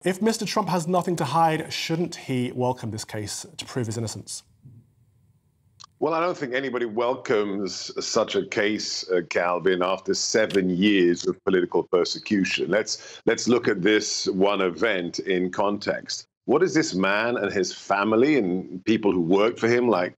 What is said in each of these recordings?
If Mr. Trump has nothing to hide, shouldn't he welcome this case to prove his innocence? Well, I don't think anybody welcomes such a case, Calvin, after 7 years of political persecution. Let's look at this one event in context. What is this man and his family and people who worked for him, like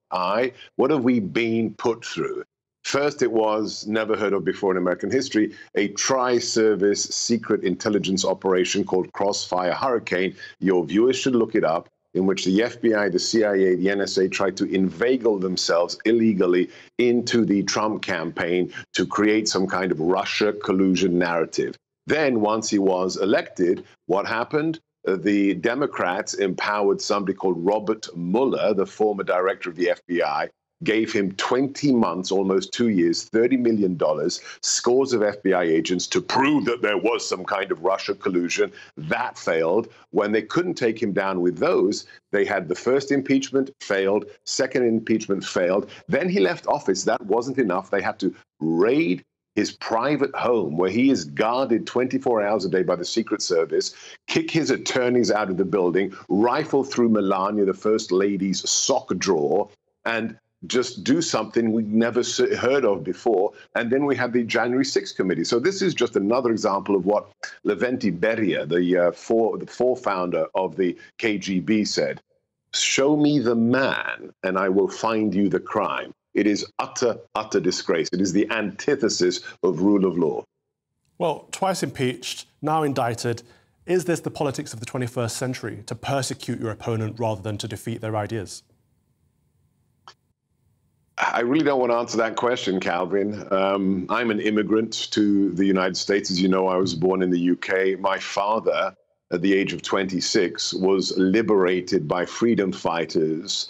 what have we been put through? First, it was never heard of before in American history, a tri-service secret intelligence operation called Crossfire Hurricane. Your viewers should look it up, in which the FBI, the CIA, the NSA tried to inveigle themselves illegally into the Trump campaign to create some kind of Russia collusion narrative. Then, once he was elected, what happened? The Democrats empowered somebody called Robert Mueller, the former director of the FBI, gave him 20 months, almost 2 years, $30 million, scores of FBI agents to prove that there was some kind of Russia collusion. That failed. When they couldn't take him down with those, they had the first impeachment, failed, second impeachment, failed. Then he left office. That wasn't enough. They had to raid his private home, where he is guarded 24 hours a day by the Secret Service, kick his attorneys out of the building, rifle through Melania, the First Lady's sock drawer, and just do something we'd never heard of before. And then we had the January 6th committee. So this is just another example of what Leventi Beria, the founder of the KGB, said. Show me the man and I will find you the crime. It is utter, utter disgrace. It is the antithesis of rule of law. Well, twice impeached, now indicted. Is this the politics of the 21st century, to persecute your opponent rather than to defeat their ideas? I really don't want to answer that question, Calvin. I'm an immigrant to the United States. As you know, I was born in the UK. My father, at the age of 26, was liberated by freedom fighters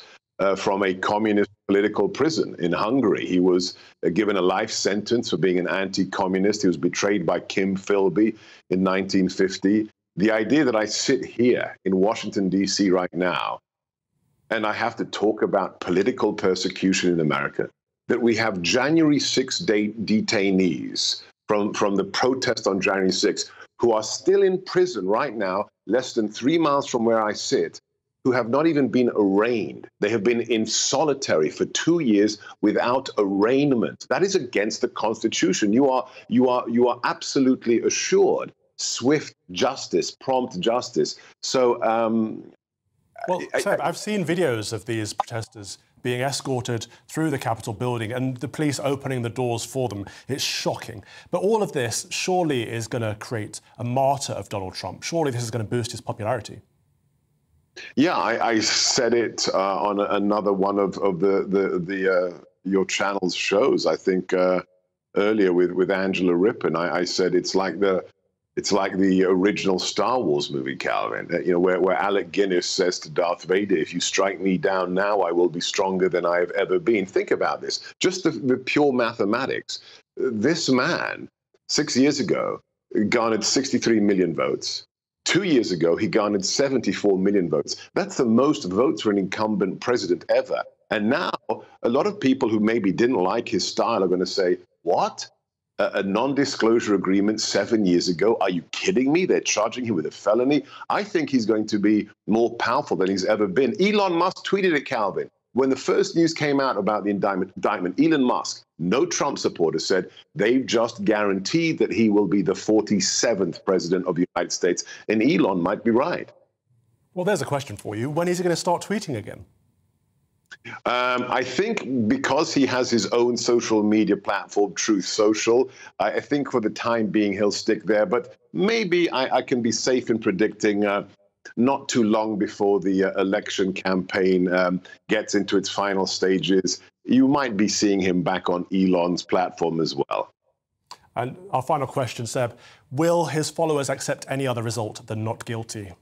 from a communist political prison in Hungary. He was given a life sentence for being an anti-communist. He was betrayed by Kim Philby in 1950. The idea that I sit here in Washington, D.C. right now, and I have to talk about political persecution in America, that we have January 6 detainees from the protest on January 6 who are still in prison right now, less than 3 miles from where I sit, who have not even been arraigned. They have been in solitary for 2 years without arraignment. That is against the Constitution. You are absolutely assured swift justice, prompt justice. So, well, Seb, I've seen videos of these protesters being escorted through the Capitol building and the police opening the doors for them. It's shocking. But all of this surely is going to create a martyr of Donald Trump. Surely this is going to boost his popularity. Yeah, I said it on another one of your channel's shows, I think, earlier with Angela Rippon. I said it's like the original Star Wars movie, Calvin, where Alec Guinness says to Darth Vader, if you strike me down now, I will be stronger than I have ever been. Think about this, just the pure mathematics. This man, 6 years ago, garnered 63 million votes. 2 years ago, he garnered 74 million votes. That's the most votes for an incumbent president ever. And now a lot of people who maybe didn't like his style are going to say, what? A non-disclosure agreement 7 years ago? Are you kidding me? They're charging him with a felony. I think he's going to be more powerful than he's ever been. Elon Musk tweeted it, Calvin. When the first news came out about the indictment, Elon Musk, no Trump supporter, said they've just guaranteed that he will be the 47th president of the United States. And Elon might be right. Well, there's a question for you. When is he going to start tweeting again? I think because he has his own social media platform, Truth Social, I think for the time being he'll stick there. But maybe I can be safe in predicting not too long before the election campaign gets into its final stages, you might be seeing him back on Elon's platform as well. And our final question, Seb, will his followers accept any other result than not guilty?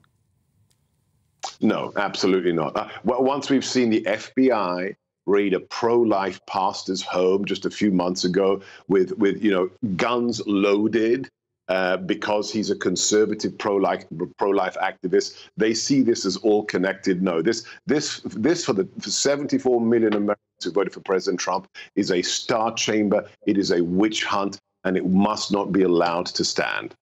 No, absolutely not. Well, once we've seen the FBI raid a pro-life pastor's home just a few months ago with guns loaded because he's a conservative pro-life activist, they see this as all connected. No, this for the 74 million Americans who voted for President Trump is a star chamber. It is a witch hunt, and it must not be allowed to stand.